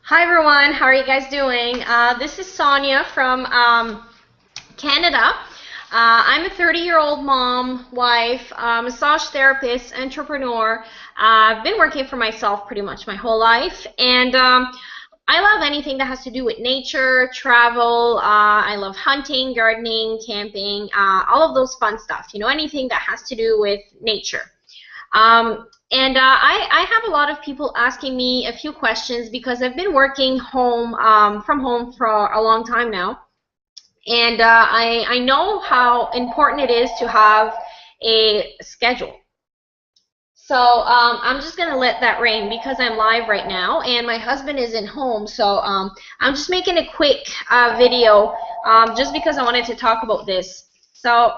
Hi everyone, how are you guys doing? This is Sonia from Canada. I'm a 30-year-old mom, wife, massage therapist, entrepreneur. I've been working for myself pretty much my whole life, and I love anything that has to do with nature, travel. I love hunting, gardening, camping, all of those fun stuff. You know, anything that has to do with nature. I have a lot of people asking me a few questions because I've been working from home for a long time now. And I know how important it is to have a schedule. So I'm just going to let that rain because I'm live right now and my husband isn't home. So I'm just making a quick video just because I wanted to talk about this. So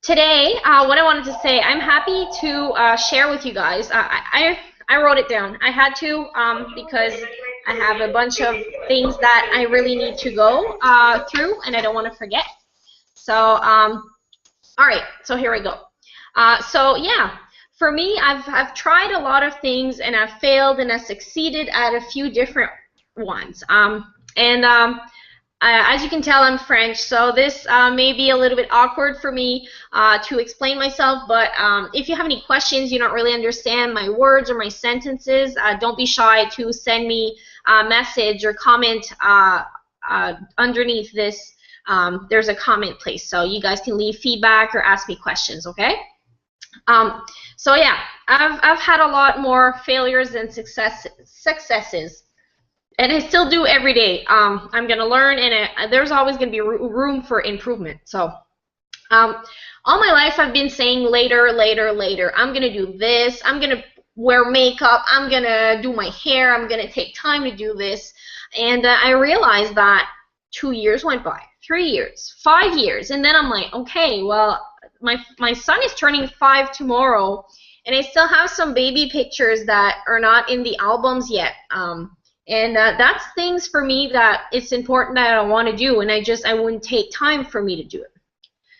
today, what I wanted to say, I'm happy to share with you guys. I wrote it down. I had to because I have a bunch of things that I really need to go through, and I don't want to forget. So, all right. So here we go. So yeah, for me, I've tried a lot of things, and I've failed, and I've succeeded at a few different ones. As you can tell, I'm French, so this may be a little bit awkward for me to explain myself, but if you have any questions, you don't really understand my words or my sentences, don't be shy to send me a message or comment underneath this. There's a comment place, so you guys can leave feedback or ask me questions, okay? So yeah, I've had a lot more failures than successes. And I still do every day. I'm going to learn, and there's always going to be room for improvement. So all my life I've been saying later, later, later. I'm going to do this. I'm going to wear makeup. I'm going to do my hair. I'm going to take time to do this. And I realized that 2 years went by, 3 years, 5 years. And then I'm like, okay, well, my son is turning 5 tomorrow, and I still have some baby pictures that are not in the albums yet. And that's things for me that it's important that I want to do, and I wouldn't take time for me to do it.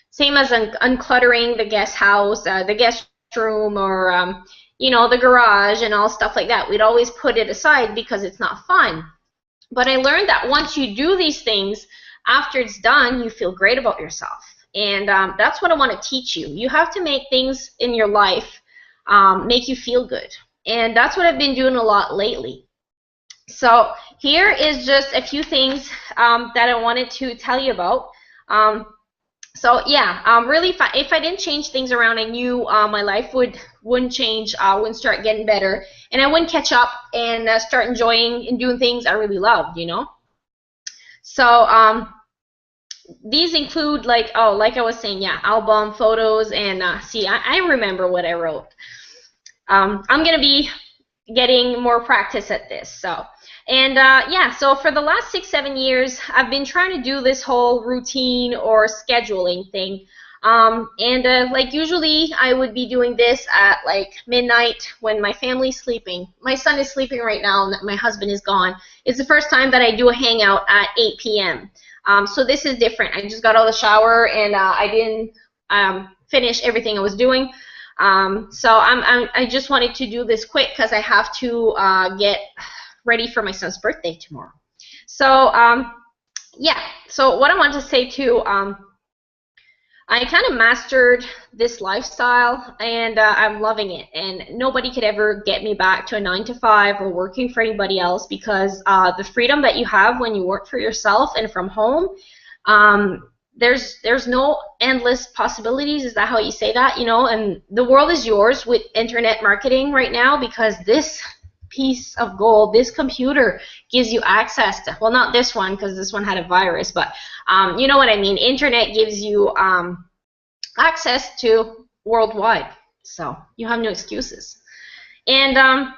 Same as uncluttering the guest house, the guest room, or you know, the garage and all stuff like that. We'd always put it aside because it's not fun. But I learned that once you do these things, after it's done, you feel great about yourself. And that's what I want to teach you. You have to make things in your life make you feel good. And that's what I've been doing a lot lately. So here is just a few things that I wanted to tell you about. So yeah, really, if I didn't change things around, I knew my life wouldn't change, wouldn't start getting better, and I wouldn't catch up and start enjoying and doing things I really loved, you know. So these include, like I was saying, yeah, album photos, and see, I remember what I wrote. I'm gonna be getting more practice at this. So. And yeah, so for the last 6-7 years, I've been trying to do this whole routine or scheduling thing. Like usually I would be doing this at like midnight when my family's sleeping. My son is sleeping right now and my husband is gone. It's the first time that I do a hangout at 8 p.m. So this is different. I just got out of the shower and I didn't finish everything I was doing. So I just wanted to do this quick because I have to get ready for my son's birthday tomorrow. So yeah, so what I want to say too, I kind of mastered this lifestyle, and I'm loving it, and nobody could ever get me back to a 9-to-5 or working for anybody else, because the freedom that you have when you work for yourself and from home, there's no endless possibilities. Is that how you say that? You know, and the world is yours with internet marketing right now, because this piece of gold, this computer gives you access to, well, not this one because this one had a virus, but you know what I mean. Internet gives you access to worldwide, so you have no excuses. And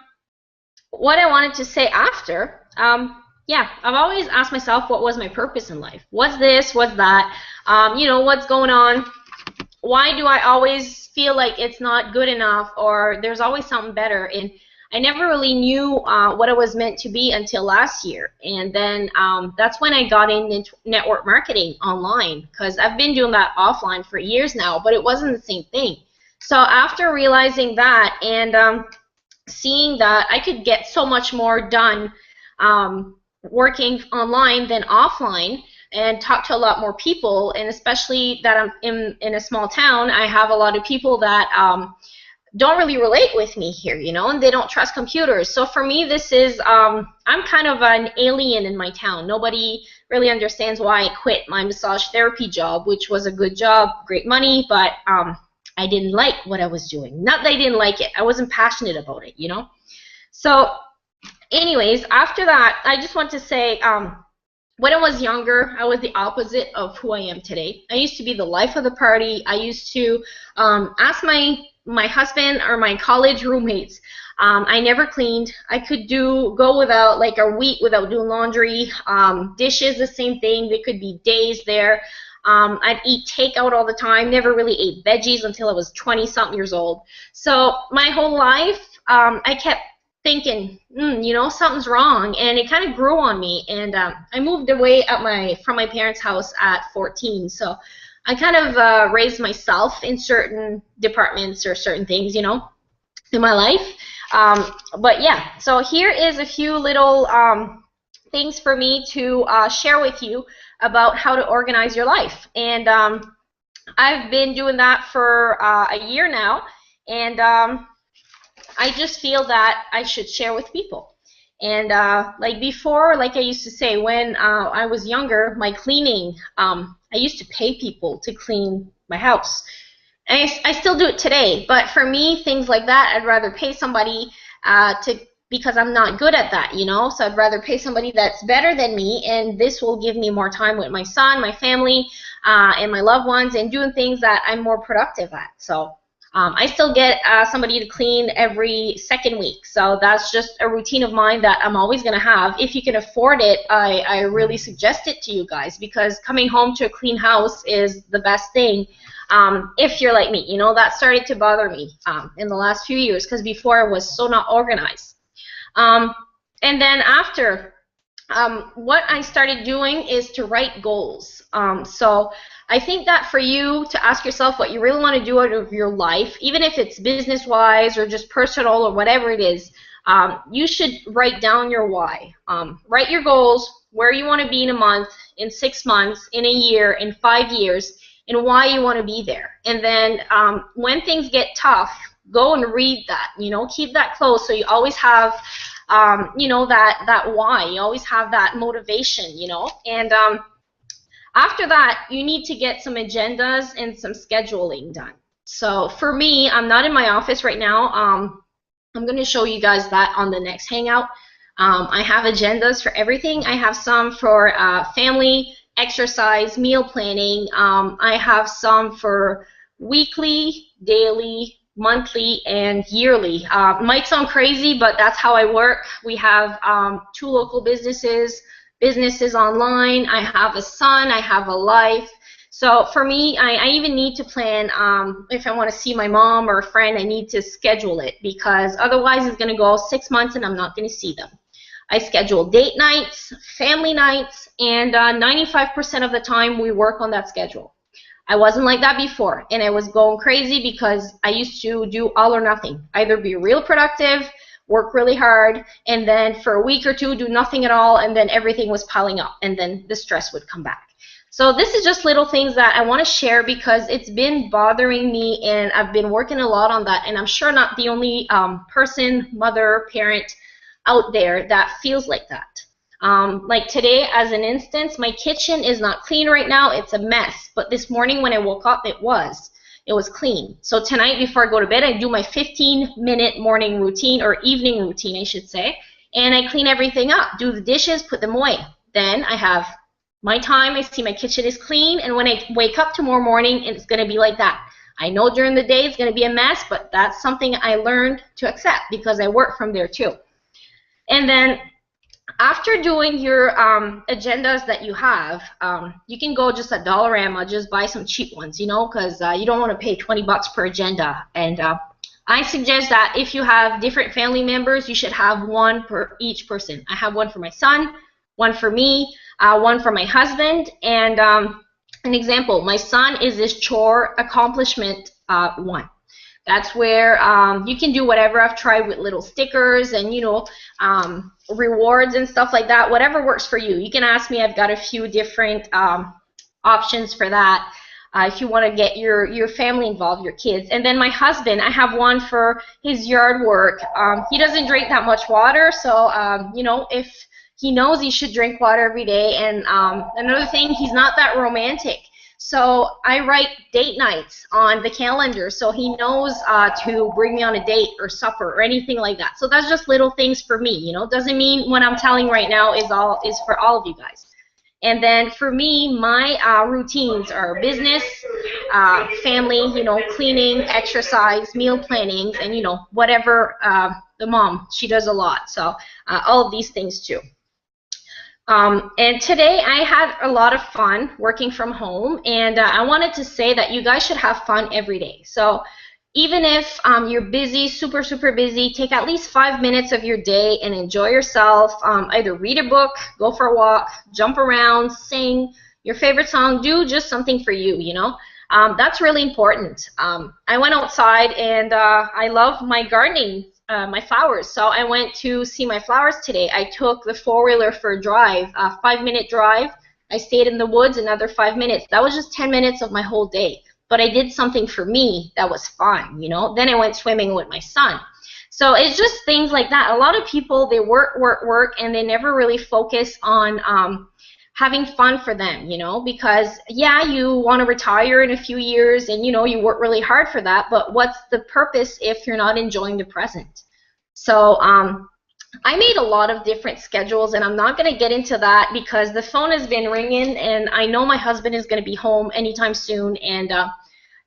what I wanted to say after, yeah, I've always asked myself, what was my purpose in life? What's this? What's that? You know, what's going on? Why do I always feel like it's not good enough, or there's always something better? And I never really knew what it was meant to be until last year, and then that's when I got into network marketing online, because I've been doing that offline for years now, but it wasn't the same thing. So after realizing that and seeing that I could get so much more done working online than offline, and talk to a lot more people. And especially that I'm in a small town, I have a lot of people that don't really relate with me here, you know, and they don't trust computers. So for me, this is, I'm kind of an alien in my town. Nobody really understands why I quit my massage therapy job, which was a good job, great money, but I didn't like what I was doing. Not that I didn't like it, I wasn't passionate about it, you know. So anyways, after that, I just want to say, when I was younger, I was the opposite of who I am today. I used to be the life of the party. I used to ask my husband or my college roommates. I never cleaned. I could go without like a week without doing laundry. Dishes, the same thing. There could be days there. I'd eat takeout all the time. Never really ate veggies until I was 20-something years old. So my whole life, I kept thinking, you know, something's wrong, and it kind of grew on me. And I moved away from my parents' house at 14. So I kind of raised myself in certain departments or certain things, you know, in my life. But yeah, so here is a few little things for me to share with you about how to organize your life. And I've been doing that for a year now, and I just feel that I should share with people. And like before, like I used to say, when I was younger, my cleaning, I used to pay people to clean my house. And I still do it today, but for me, things like that, I'd rather pay somebody because I'm not good at that, you know. So I'd rather pay somebody that's better than me, and this will give me more time with my son, my family, and my loved ones, and doing things that I'm more productive at. So I still get somebody to clean every second week, so that's just a routine of mine that I'm always going to have. If you can afford it, I really suggest it to you guys, because coming home to a clean house is the best thing. If you're like me, you know, that started to bother me in the last few years, because before I was so not organized. And then after, what I started doing is to write goals. So I think that for you to ask yourself what you really want to do out of your life, even if it's business-wise or just personal or whatever it is, you should write down your why. Write your goals, where you want to be in a month, in 6 months, in a year, in 5 years, and why you want to be there. And then when things get tough, go and read that, you know, keep that close, so you always have, you know, that why. You always have that motivation, you know. And after that, you need to get some agendas and some scheduling done. So for me, I'm not in my office right now. I'm going to show you guys that on the next Hangout. I have agendas for everything. I have some for family, exercise, meal planning. I have some for weekly, daily, monthly, and yearly. Might sound crazy, but that's how I work. We have 2 local businesses online. I have a son. I have a life. So for me, I even need to plan, if I want to see my mom or a friend, I need to schedule it, because otherwise it's going to go 6 months and I'm not going to see them. I schedule date nights, family nights, and 95% of the time we work on that schedule. I wasn't like that before, and I was going crazy because I used to do all or nothing. Either be real productive, work really hard, and then for a week or two do nothing at all, and then everything was piling up, and then the stress would come back. So this is just little things that I want to share, because it's been bothering me, and I've been working a lot on that, and I'm sure not the only person, mother, parent out there that feels like that. Like today, as an instance, my kitchen is not clean right now. It's a mess. But this morning when I woke up, it was clean. So tonight before I go to bed, I do my 15-minute morning routine, or evening routine, I should say, and I clean everything up, do the dishes, put them away. Then I have my time. I see my kitchen is clean, and when I wake up tomorrow morning, it's going to be like that. I know during the day it's going to be a mess, but that's something I learned to accept, because I work from there too. And then after doing your agendas that you have, you can go just at Dollarama, just buy some cheap ones, you know, because you don't want to pay 20 bucks per agenda. And I suggest that if you have different family members, you should have one per each person. I have one for my son, one for me, one for my husband. And an example, my son is this chore accomplishment one. That's where you can do whatever. I've tried with little stickers and, you know, rewards and stuff like that. Whatever works for you. You can ask me. I've got a few different options for that. If you want to get your family involved, your kids. And then my husband, I have one for his yard work. He doesn't drink that much water, so you know, if he knows he should drink water every day. And another thing, he's not that romantic. So I write date nights on the calendar, so he knows to bring me on a date or supper or anything like that. So that's just little things for me, you know. Doesn't mean what I'm telling right now is for all of you guys. And then for me, my routines are business, family, you know, cleaning, exercise, meal planning, and, you know, whatever the mom, she does a lot. So all of these things too. And today I had a lot of fun working from home, and I wanted to say that you guys should have fun every day. So even if you're busy, super busy, take at least 5 minutes of your day and enjoy yourself. Either read a book, go for a walk, jump around, sing your favorite song, do just something for you, you know. That's really important. I went outside, and I love my gardening, my flowers. So I went to see my flowers today. I took the four-wheeler for a drive, a 5-minute drive. I stayed in the woods another 5 minutes. That was just 10 minutes of my whole day. But I did something for me that was fun, you know. Then I went swimming with my son. So it's just things like that. A lot of people, they work, and they never really focus on having fun for them, you know, because, yeah, you want to retire in a few years, and, you know, you work really hard for that, but what's the purpose if you're not enjoying the present? So I made a lot of different schedules, and I'm not going to get into that because the phone has been ringing, and I know my husband is going to be home anytime soon, and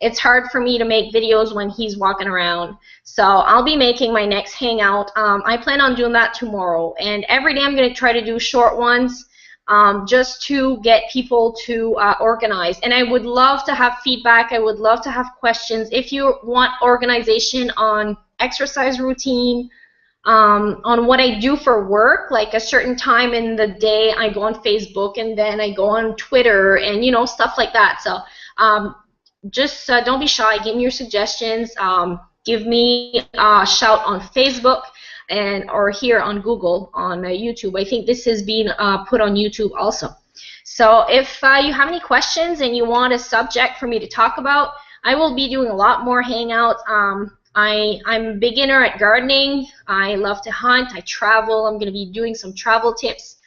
it's hard for me to make videos when he's walking around. So I'll be making my next hangout. I plan on doing that tomorrow, and every day I'm going to try to do short ones just to get people to organize. And I would love to have feedback. I would love to have questions. If you want organization on exercise routine, on what I do for work, like a certain time in the day I go on Facebook, and then I go on Twitter, and, you know, stuff like that. So just don't be shy. Give me your suggestions. Give me a shout on Facebook or here on Google, on YouTube. I think this has been put on YouTube also. So if you have any questions and you want a subject for me to talk about, I will be doing a lot more hangouts. I'm a beginner at gardening. I love to hunt. I travel. I'm going to be doing some travel tips.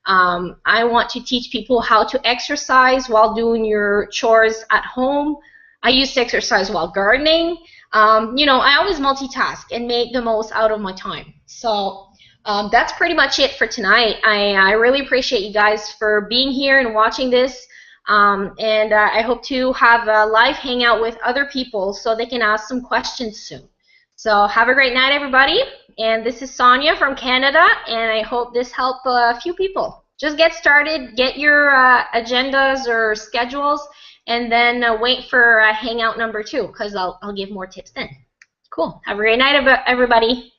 I want to teach people how to exercise while doing your chores at home. I used to exercise while gardening. You know, I always multitask and make the most out of my time. So that's pretty much it for tonight. I really appreciate you guys for being here and watching this. And I hope to have a live hangout with other people so they can ask some questions soon. So have a great night, everybody. And this is Sonia from Canada, and I hope this helped a few people. Just get started, get your agendas or schedules, and then wait for hangout number 2, because I'll give more tips then. Cool. Have a great night, everybody.